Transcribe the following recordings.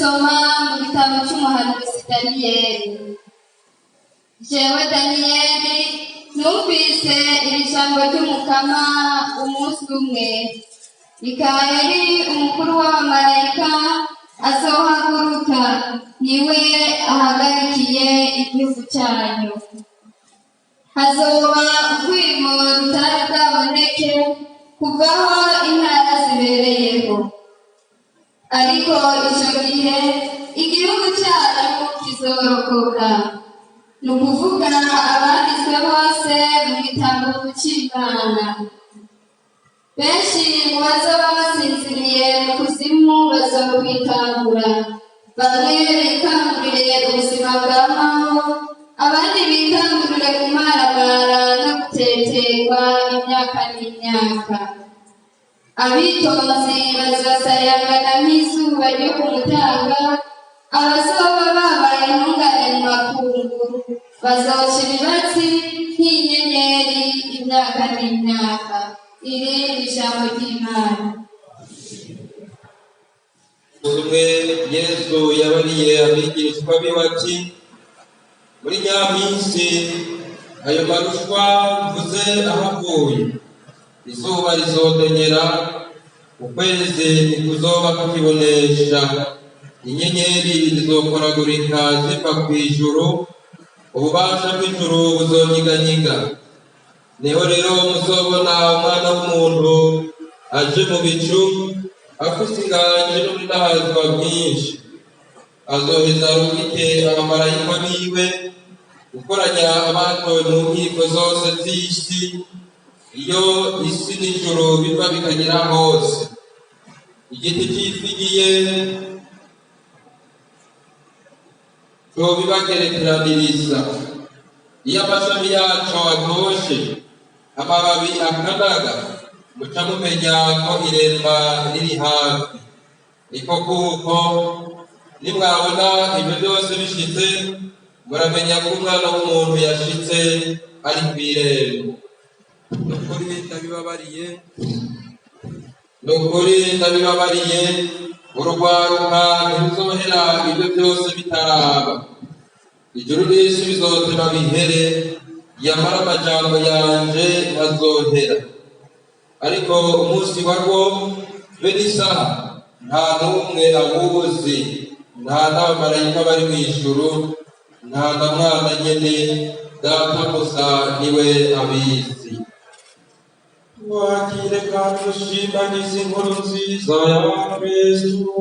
Dusoma mu gitabo cy'umuhanuzi Daniyeli. Jewe Daniyeli numvise iri jambo ry'Umukama umunsi umwe. Mikayeli umukuru w'abamarayika azohaguruka, niwe ahagarikiye igihugu cyanyu. Hazoba urwimo rutari bwaboneke kuvaho intara zibereyeho, ariko icyo gihe igihugu cyanyu kizorokoka. Ni ukuvuga abanditswe bose mu gitabo cy'Imana. Benshi mu bazoba basinziriye mu kuzimu bazokwikangura, bamwe bikangurire ubuzima bw'amahoro, abandi bikangurire kumaramara no guteterwa imyaka n'imyaka. Abitonzi bazasayangana nk'izuba ryo ku mutaga, abazoba babaye intungane mu makungu bazoca ibibatsi nk'inyenyeri imyaka n'imyaka. Iri ni ijambo ry'Imana. umwe Yesu yabariye abigishwa be ati, muri nyaminsi ayo marushwa mvuze ahavuye, izuba rizodonyera, ukwezi ntikuzoba kukibonesha, inyenyeri zizokoragurika ziva ku ijuru, ububasha bw'ijuru buzonyiganyiga. Niho rero muzobona Umwana w'umuntu aje mu bicu, afise inganje n'umunahazwa bwinshi. Azoheza arungike abamarayika biwe gukoranya abatowe mu nkiko zose z'isi, iyo isi n'ijuru biva bikagera hose. Igiti cy'ifigiye cobibagerekeraniriza, iyo amashami yaco atoshe, amababi akanaga, muca mumenya ko iremba riri hafi. Niko kuko nimwabona ibyo byose bishitse, muramenya ko Umwana w'umuntu yashitse ari kw'irembo. Nukuri ndabibabariye, urugwaruka ntiruzohera ibyo byose bitaraba. Ijuru n'isi bizoteba bihere, yamara amajambo yanje ntazohera. Ariko umunsi warwo be n'isaha nta n'umwe awuzi, nta n'abamarayika bari mw'ijuru, nta na Mwana nyene, Data gusa niwe abizi. Wakire kandi ushimagize inkuru nziza ya Kristo.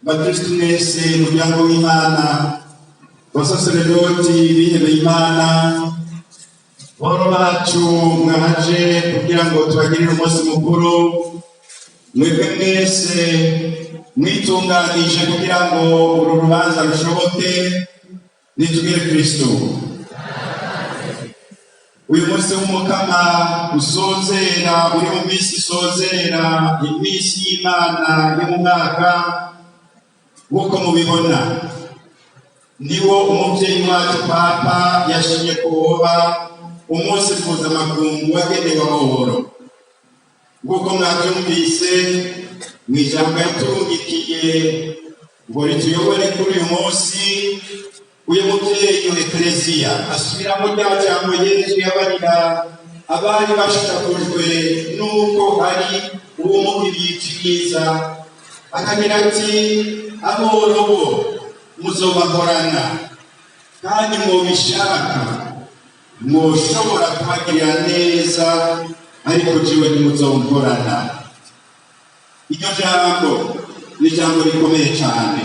Bakristu mwese muryango w'Imana, basaseredoti bihebeye Imana, boro bacu mwaje kugira ngo tubagirire umunsi mukuru. Mwebwe mwese mwitunganije kugira ngo uru rubanza rushoboke, nitugire Kristo. Uyu munsi w'Umukama usozera, uri mu minsi isozera iminsi y'Imana yo mu mwaka, nk'uko mubibona niwo umubyeyi wacu Papa yashimye kuba umunsi mpuzamakungu wagenewe amahoro. Nk'uko mwabyumvise mu ijambo yaturungikiye ngo rituyobore kuri uyu munsi, uyu mubyeyi w'Ekleziya asubiramo rya jambo Yesu yabarira abari bashikakujwe n'uko hari uwumugiriye icyiza, akagira ati, aborobo muzobahorana, kandi mubishaka mwoshobora kubagirira neza, ariko jiwe ntimuzomporana. Iryo jambo ni ijambo rikomeye cyane,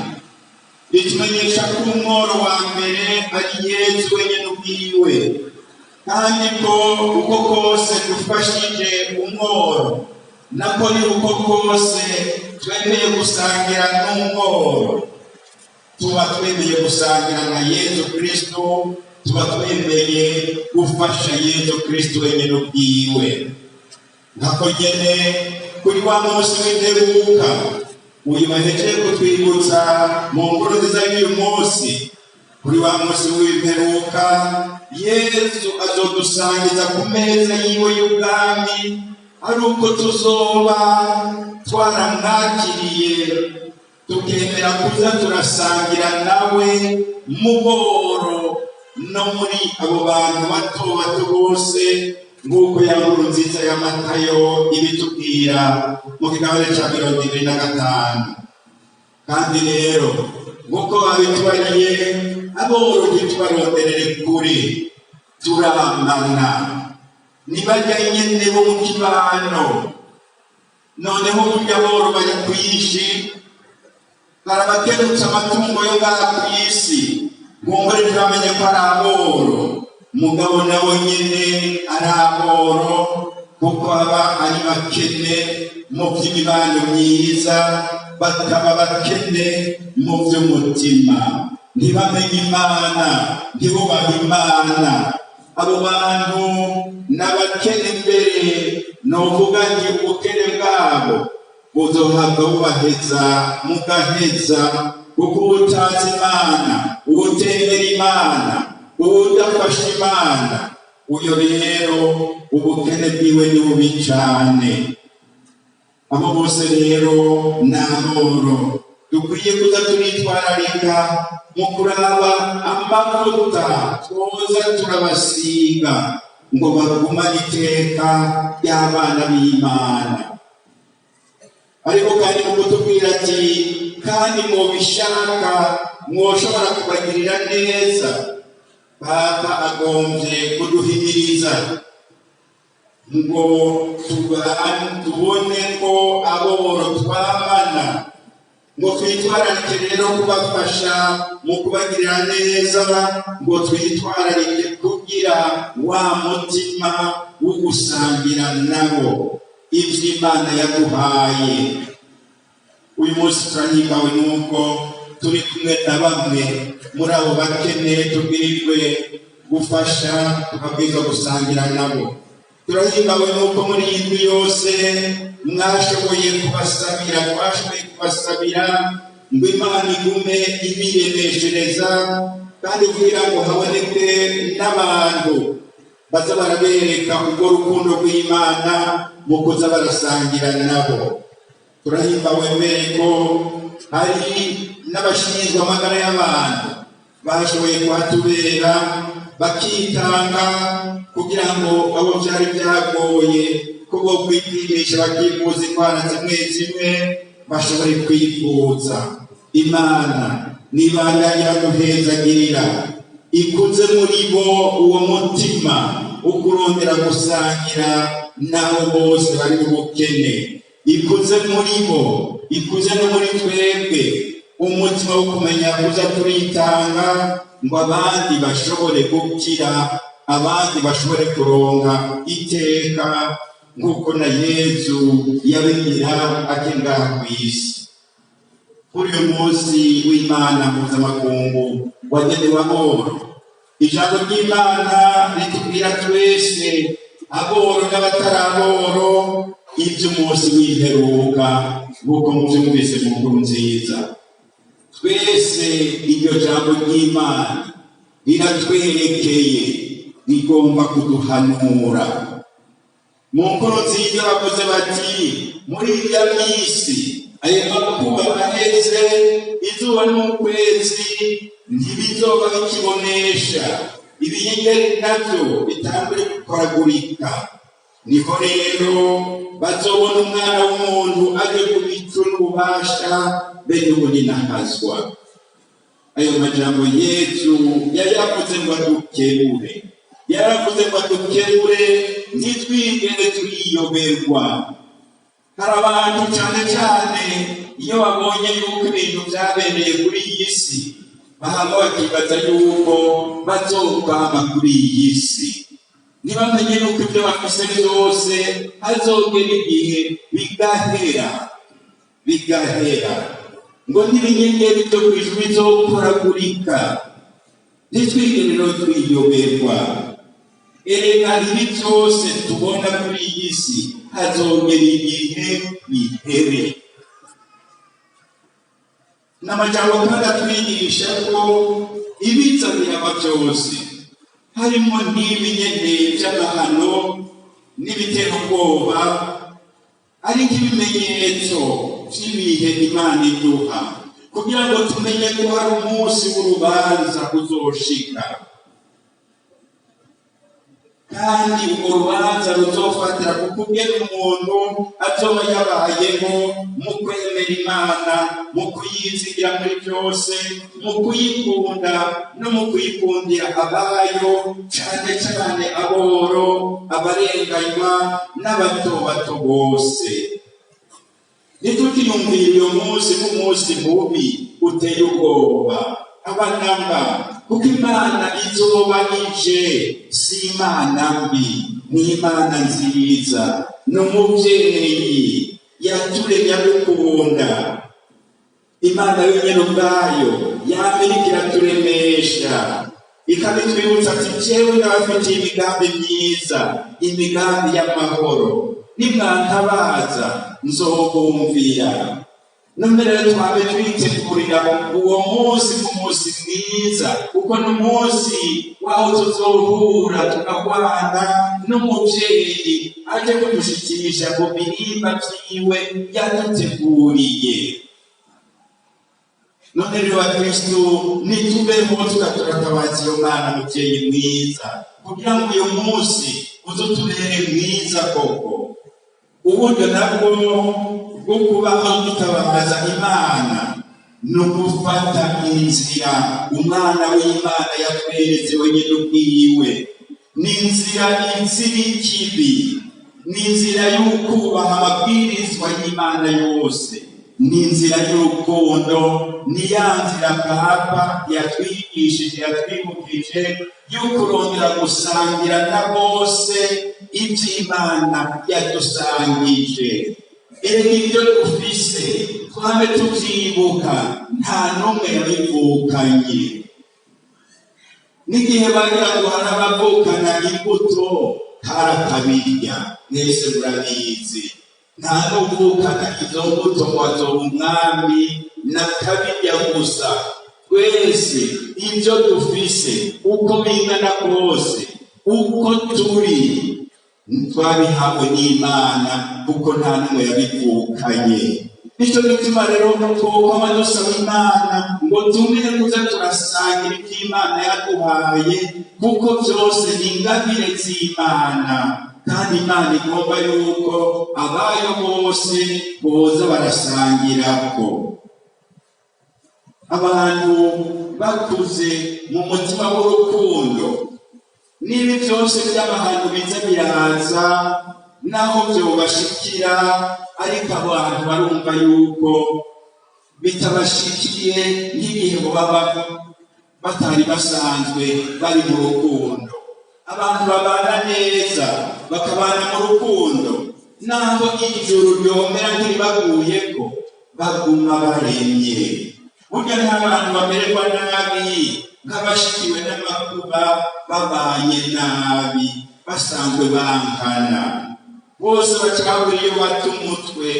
ritumenyesha ko umworo wa mbere ari Yesu wenyine ubwiwe, kandi ko uko kose dufashije umworo nako ni uko kose twemeye gusangira n'umworo, tuba twemeye gusangira na Yesu Kristo, tuba twemeye gufasha Yesu Kristo wenyine ubwiwe. Nako nyene kuri wa munsi w'imperuka uyu bahejeje kutwibutsa mu nkuru nziza y'uyu munsi, kuri wa munsi w'imperuka Yesu azodusangiza ku meza yiwe y'ubwami, ari uko tuzoba twaramwakiriye tukemera kuza turasangira nawe muboro no muri abo bantu bato bato bose, nk'uko ya nkuru nziza ya Matayo ibitubwira mu kigabane ca 25. Kandi rero nk'uko babitubariye, aboro ntitubaronderere kure, turamana nibajya nyene bo mu kibano. Noneho burya aboro bari kw'ishi, barabakenutse amatungo yo ngaha kw'isi, ngomore ntibamenye ko ari aboro, mugabo nabo nyene ari aboro, kuko baba ari bakene mu vy'imibano myiza, bataba bakene mu vy'umutima, ntibamenye Imana, ntibubahe Imana. Abo bantu n'abakene mbere, novuga nti ubukene bwabo buzohava bubaheza mugaheza, kuko ubutazi Imana, ubutemera Imana, ubudafasha Imana, uyo rero ubukene bwiwe ni bubi cane. Abo bose rero n'aboro dukwiye kuza turitwararika mu kuraba amavuta twoza turabasiga ngo bagumane iteka ry'abana b'Imana. Ariko kandi mu kutubwira ati kandi mwobishaka mwoshobora kubagirira neza, Papa agomvye kuduhimiriza ngo tubone ko aboro twabana, ngo twitwararike rero kubafasha mu kubagirira neza, ngo twitwararike kugira wa mutima wo gusangira nabo ivyo Imana yaduhaye. Uyu munsi turahimbawe nuko turi kumwe na bamwe muri abo bakene tubwirijwe gufasha, tukabwirizwa gusangira nabo. Turahimbawe nuko muri iyi ndwi yose mwashoboye kubasabira, twashoboye kubasabira ngo Imana igume ibireneshereza, kandi kugira ngo haboneke n'abantu baza barabereka urwo rukundo rw'Imana mu kuza barasangira nabo. Turahimbawe mbere ko hari n'abashinzwe amagara y'abantu bashoboye kuhatubera bakitanga, kugira ngo abo byari byagoye ko bo kwipimisha bakivuza indwara zimwe zimwe bashobore kwivuza. Imana nibandanye baduhezagirira, ikuze muri bo uwo mutima wo kurondera gusangira nabo bose bari mu bukene, ikuze muri bo, ikuze no muri twebwe umutima wo kumenya kuza turitanga ngo abandi bashobore gukira, abandi bashobore kuronka iteka nk'uko na Yesu yabigira akenga kw'isi. Kuri uyu munsi w'Imana mpuzamakungu wagenewe aboro, ijambo ry'Imana ritubwira twese, aboro n'abatari aboro, ivy'umunsi w'imperuka nk'uko muvyumvise mu nkuru nziza. Twese iryo jambo ry'Imana riratwerekeye, rigomba kuduhanura. Mu nkuru nziza bavuze bati, muri irya misi ayo makuba aheze, izuba n'ukwezi ntibizoba bikibonesha, ibiyengeri navyo bitangure gukoragurika. Niho rero bazobona umwana w'umuntu aje ku bicu n'ububasha be n'ubuninahazwa. Ayo majambo Yesu yayavuze ngo adukebure, yaravuze ngo adukebure ntitwigere turiyoberwa. Hari abantu cane cane iyo babonye yuko ibintu vyabereye kuri iyi si, bahama bakibaza yuko bazokwama kuri iyi si. ntibamenye yuko ibyo bafise byose hazogera igihe bigahera ngo n'ibinyenyeri byo ku ijuru bizokoragurika. Ntitwigere rero twiyoberwa, erega ibi byose tubona kuri iyi si hazogera igihe bihere. N'amajambo kandi atwigisha ko ibiza biraba byose, harimo n'ibinyene by'amahano n'ibitera ubwoba, ari nk'ibimenyetso by'ibihe Imana iduha kugira ngo tumenye ko hari umunsi w'urubanza uzoshika, kandi urwo rubanza ruzofatira ku kugena umuntu azoba yabayeho mu kwemera Imana, mu kuyizigira muri byose, mu kuyikunda no mu kuyikundira abayo, cyane cyane aboro, abarenganywa n'abato bato bose. Ntitukiyumvire uyo munsi nk'umunsi mubi uteye ubwoba, abanamba, kuko Imana izoba ije si Imana mbi, ni Imana nziza, n'umubyeyi yaturemye adukunda. Imana yonyine ubwayo yamenye iraturemesha, ikabitwibutsa ati jewe ndabafitiye imigambi myiza, imigambi y'amahoro, nimwantabaza nzobumvira. None rero twabe twitegurira uwo munsi nk'umunsi mwiza, kuko n'umunsi waho tuzohura tukagwana n'umubyeyi aje kudushikisha mu birimba vyiwe yaduteguriye. None rero bakristu nitubeho tugaturatabaza iyo Mana muvyeyi mwiza, kugira ngo uyo munsi uzotubere mwiza koko. Uburyo nabwo bwo kubaho dutabaza Imana ni ugufata inzira umwana w'Imana yatweretse wenyine ubwiwe. Ni inzira izira ikibi, ni inzira y'ukubaha amabwirizwa y'Imana yose, ni inzira y'urukundo, ni ya nzira Papa yatwigishije, yatwibukije y'ukurondera gusangira na bose iby'Imana yadusangije. Erega ibyo dufise twame tuvyibuka, nta n'umwe yabivukanye. N'igihe bagira ngo hari abavukana imbuto harakabirya, mwese murabizi. Nta n'uvukana izo mbuto ngo azoba umwami, na kabirya gusa. Twese ibyo dufise uko bingana kose, uko turi, twabihawe n'Imana, kuko nta n'umwe yabivukanye. Nicyo gituma rero twokama dusaba Imana ngo tumire kuza turasangira iby'Imana yaduhaye, kuko byose ni ingabire z'Imana, kandi Imana igomba yuko abayo bose boza barasangirako. Abantu bakuze mu mutima w'urukundo, n'ibi byose by'amahano biza biraza, naho byobashikira, ariko abantu barumva yuko bitabashikiye nk'igihe baba batari basanzwe bari mu rukundo. Abantu babana neza, bakabana mu rukundo, naho ijuru ryomera ntiribaguyeko, baguma baremye. Burya n'abantu bamererwa nabi nk'abashikiwe n'amakuba babanye nabi, basanzwe bankana, bose bacabura iyo bata umutwe.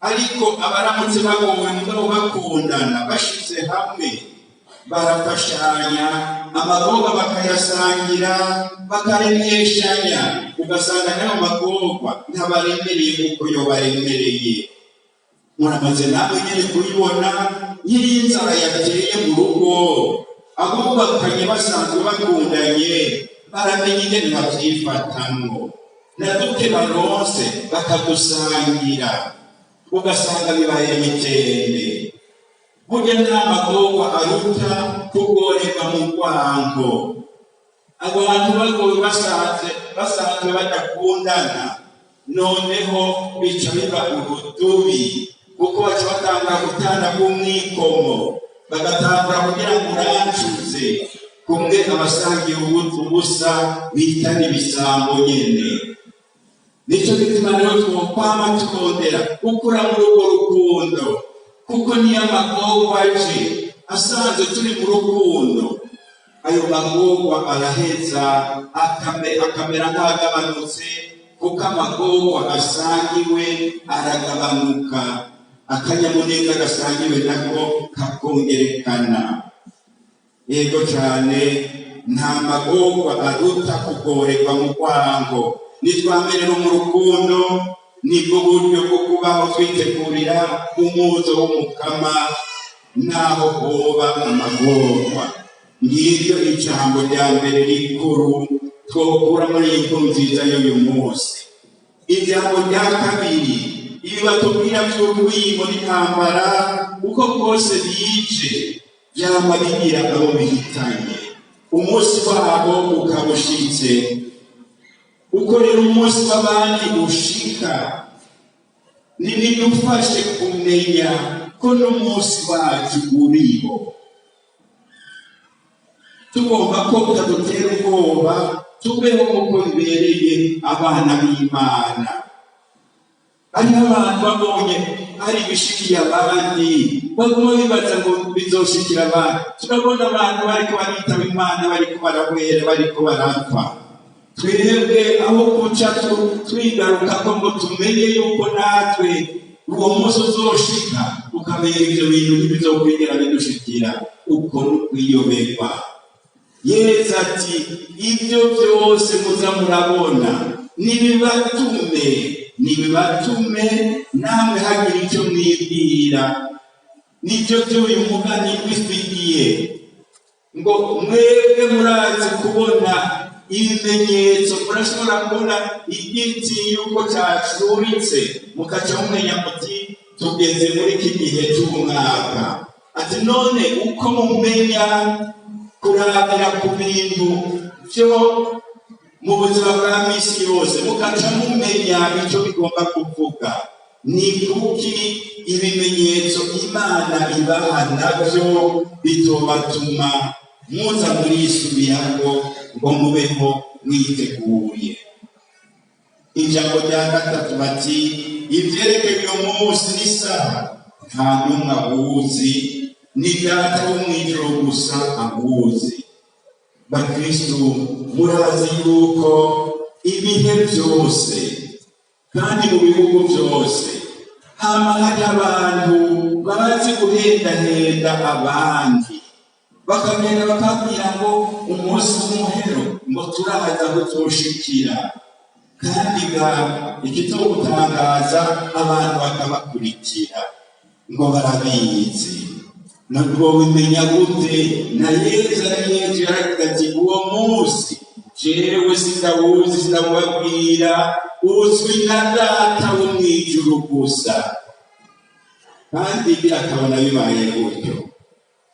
Ariko abaramutse bagowe mugabo bakundana, bashize hamwe, barafashanya, amagorwa bakayasangira, bakaremeshanya, ugasanga n'ayo magorwa ntabaremereye kuko yo baremereye. Muramaze namwe nyine kubibona, nyir'inzara yateye mu rugo, abubakanye basanzwe bakundanye baramenye ingene bavyifatamwo, na duke baronse bakadusangira, ugasanga bibaye mitende. Burya nta magorwa aruta kugorerwa mu rwango. Abantu bagowe basanzwe badakundana, noneho bica biba urudubi, kuko baca batangura gutana bw'umwikomo, bagatangura kugira ngo urancuze, kumwe abasangiye ubusa bita n'ibisambo nyene. Nico gituma rero twokwama turondera gukura muri urwo rukundo, kuko niyo amagorwa aje asanzwe turi mu rukundo, ayo magorwa araheza akamera nk'agabanutse, kuko amagorwa asangiwe aragabanuka, akanyamuneza gasangiwe nako kakongerekana. Yego cyane, nta magorwa aruta kugorerwa mu kwango. Nitwamenera mu rukundo, nibwo buryo bwo kubaho twitegurira umuzo w'umukama naho hoba amagorwa. Ngiryo ijambo rya mbere rikuru twokura muri iyi nkuru nziza y'uyu munsi. Ijambo rya kabiri, ibi batubwira by'urwimo n'intambara uko bwose bije byama bigira abo bihitanye, umunsi wabo ukabushitse. Uko rero umunsi w'abandi ushika, nibidufashe kumenya ko n'umunsi wacu uriho. Tugomba ko tutadutera ubwoba, tubeho uko bibereye abana b'Imana. Hariho abantu babonye hari ibishikiye abandi baguma bibaza ngo bizoshikira abandi. Turabona abantu bariko baritaba Imana, bariko barahwera, bariko barapfa. Twebwe aho kuca twigarukako ngo tumenye yuko natwe uwo munsi uzoshika, ukamenya ivyo bintu ntibizokwigera bidushikira, uko n'ukwiyoberwa. Yesu ati ibyo byose muza murabona nibibatume namwe hagira icyo mwibwira. Nibyo by'uyu mugani wifitiye ngo mwebwe murazi kubona ibimenyetso, murashobora kubona igiti yuko cyacuritse mukaca mumenya muti tugeze muri iki gihe cy'umwaka. Ati none uko mumenya kurabira ku bintu byo mu buzima bwa misi yose, mukaca mumenya icyo bigomba kuvuga, ni kuki ibimenyetso Imana ibaha nabyo bitobatuma muza murisubirako ngo mubeho mwiteguye. Ijambo rya gatatu bati ivyerekeye uyu munsi n'isaha nta n'umwe awuzi, ni Data wo mw'ijuru gusa awuzi. Bakristo, murazi yuko ibihe byose kandi mu bihugu byose hama hari abantu bazi guhendahenda abandi, bakagenda bakabwira ngo umunsi w'umuhero ngo turaza aho tushikira, kandi ikizogutangaza abantu bakabakurikira ngo barabizi. Nabwo bimenya gute? Na Yesu yaravuze ati uwo munsi jewe sindawuzi, sindawubabwira, uzwi na Data wo mw'ijuru gusa. Kandi akabona bibaye gutyo.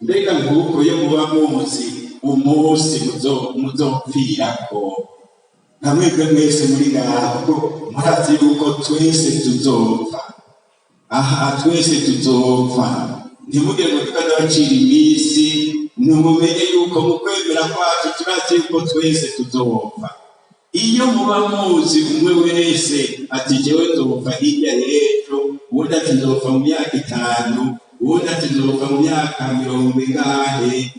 Mbega nguko yo muba muzi umunsi muzopfirako. Namwebwe mwese muri ngaho murazi yuko twese tuzopfa. Aha twese tuzopfa. Ntimugire ngo tukazabacira iminsi, numumenye yuko mu kwemera kwacu turazi yuko twese tuzopfa. Iyo muba muzi umwe wese ati jewe nzopfa hirya y'ejo, uwundi ati nzopfa mu myaka 5, uwundi ati nzopfa mu myaka 90,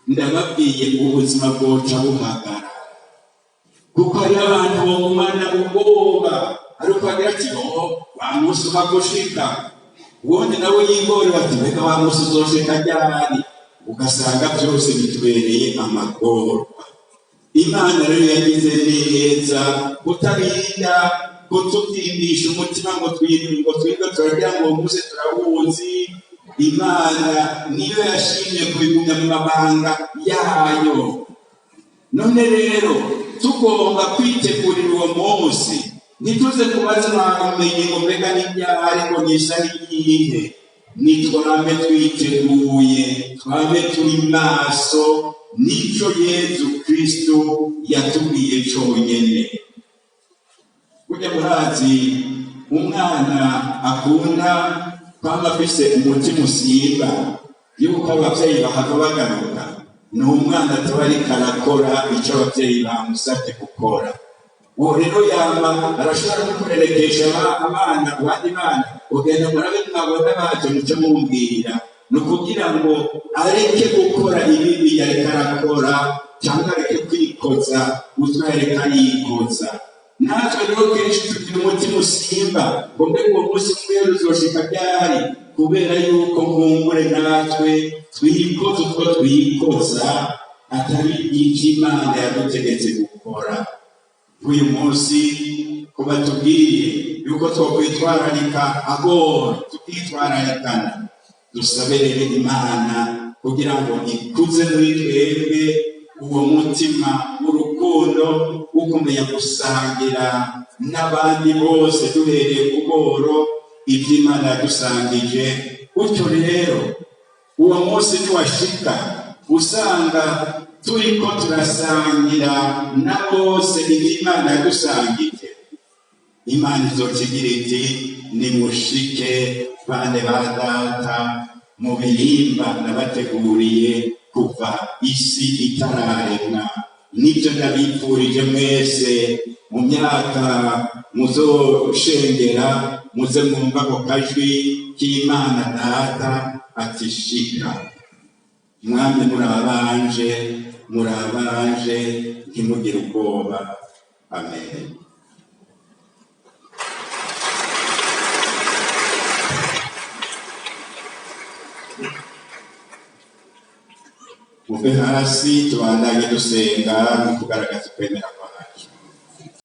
ndababwiye ubuzima bwoca buhagara. Kuko hari abantu bagumana ubwoba, ariko bagira ati wa munsi umagushika, ubundi nawe yigore bati reka wa munsi uzoshika ryari, ugasanga byose bitubereye amagorwa. Imana rero yagize neza kutarinda kututimbisha umutima ngo twirinde turagira ngo muse turawuzi. Imana niyo yashimye kubigumya mu mabanga yayo. None rero tugomba kwitegurira uwo munsi, ntituze kubaza bamenye ngo mbega n'ibyari ngo nishari iyihe. Nitwame twiteguye, twame turi maso, nico Yesu Kristo yatubwiye cyonyine. Burya murazi umwana akunda kwamba afise umutima usimba yuko abavyeyi bahava bagaruka, ni umwana ataba ariko arakora icyo ababyeyi bamusabye gukora. uwo rero yaba arashobora no kurerekesha abandi bana ugenda murabe mwabona baje mucyo mumbwira, ni ukugira ngo areke gukora ibibi yareka arakora cyangwa areke kwikoza utwo yareka yikoza. natwe rero kenshi tugira umutima usimba ngo mbega uwo munsi umwe uzoshika ryari, kubera yuko nkumbure natwe twikoza utwo twikoza atari icyo Imana yadutegetse gukora. uyu munsi kuba tubwiye yuko twokwitwararika agora tukitwararikana, dusabere Imana kugira ngo ikuze muri twebwe uwo mutima w'urukundo wo kumenya gusangira n'abandi bose duhereye ku boro ibyo Imana yadusangije. Gutyo rero uwo munsi niwashika usanga turiko turasangira na bose ibyo Imana yadusangije, Imana izokigira iti nimushike bane ba data mu bihimba nabateguriye kuva isi itararemwa. nibyo ndabipfurije mwese mu myaka muzoshengera muze mwumva ako kajwi k'Imana data ati shika. mwami murabanje ntimugire ubwoba. Amen. muve hasi tubandanye dusenga no kugaragaza kwemera